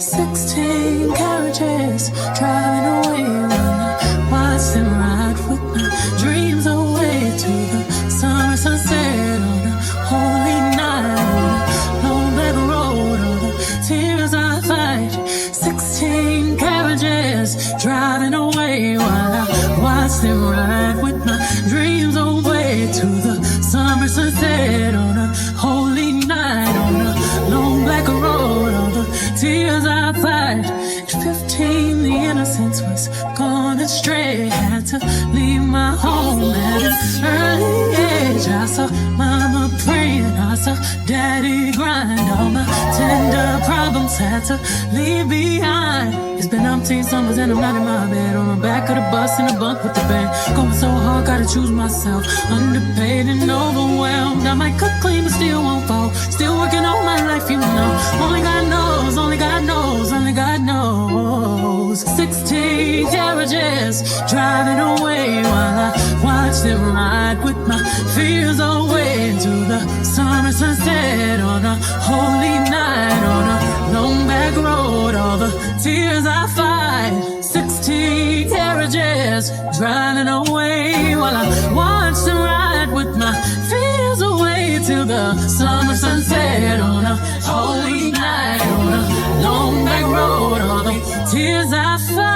16 carriages driving away when I watch them ride with my dreams away to the summer sunset on a holy night on a long black road. All the tears I fight. 16 carriages driving away while I watch them ride with my dreams away to the summer sunset on a holy night on a long black road. All the tears I fight. At 15, the innocence was gone astray. Had to leave my home at an early age. I saw mama praying, I saw daddy grind. All my tender problems had to leave behind. It's been umpteen summers and I'm not in my bed, on the back of the bus in a bunk with the band. Going so hard, gotta choose myself. Underpaid and overwhelmed. I might cook clean but still won't fall. Still working all my life, you know. Only God knows, only God knows, only God knows. 16 carriages driving away while I watch them ride with my fears away into the summer sunset on a holy night on a long back road. All the tears I fight. 16 carriages driving away while I watch them ride with my fears away till the summer sunset on a holy night on a long back road. All the tears I fight.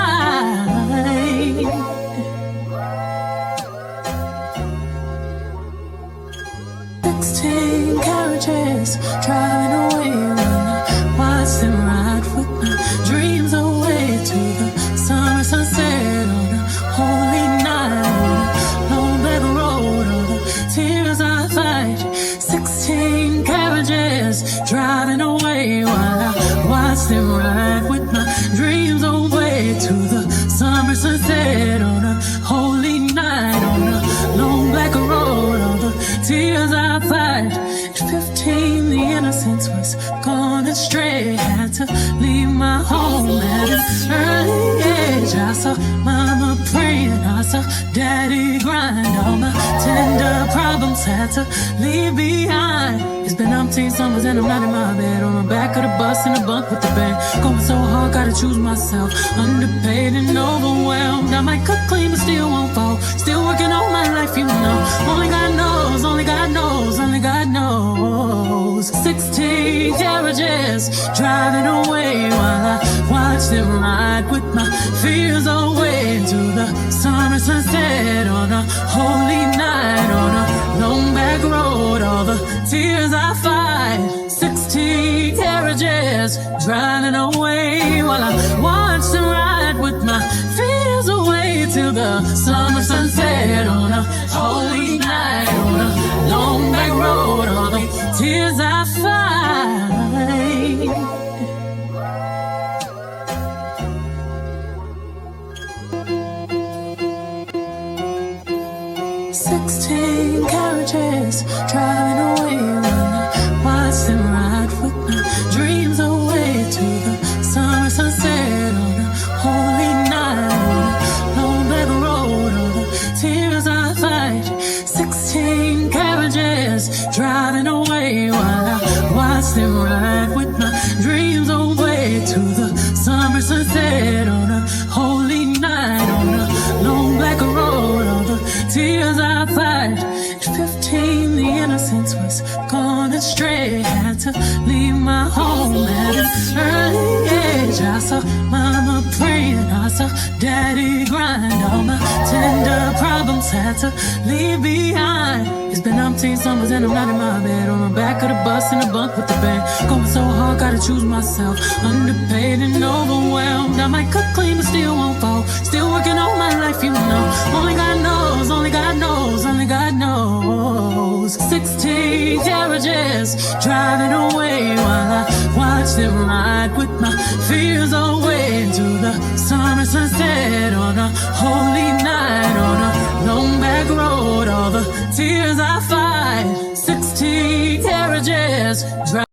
16 carriages driving away when I watch them ride with my dreams away to the summer sunset on a holy night on a long black road. All the tears I fight. 16 carriages driving away while I watch them ride with my dreams away to the summer sunset on a holy night on a long black road. All the tears I fight. At 15, the innocence was gone astray. Had to leave my home at an early age. I saw mama praying, I saw daddy grind. All my tender problems had to leave behind. It's been umpteen summers and I'm not in my bed, on the back of the bus in a bunk with the band. Going so hard, gotta choose myself. Underpaid and overwhelmed. I might cook clean but still won't fall. Still working all my life, you know. Only God knows, only God knows, only God knows. 16 carriages driving away while I watch them ride with my fears away into the summer sunset on a holy night on a long back road. All the tears I fight. 16 carriages driving away while I watch them ride with my fears away till the summer sunset on a holy night on a long back road. All the tears I fight. 16 carriages driving away when I watch them ride with my dreams away to the summer sunset on a holy night on a long black road. All the tears I fight. 16 carriages driving away while I watch them ride with my dreams away to the summer sunset on a holy night on a long black road. All the tears I fight. At 15, the innocence was gone astray. Had to leave my home at an early age. I saw mama praying, I saw daddy grind. All my tender problems had to leave behind. It's been umpteen summers and I'm not in my bed, on the back of the bus in a bunk with the band. Going so hard, gotta choose myself. Underpaid and overwhelmed. I might cook clean but still won't fall. Still working all my life, you know. Only God knows, only God knows, only God knows. 16 carriages driving away while I watch them ride with my fears away into the summer sunset on a holy night on a long back road. All the tears I fight. 16 carriages driving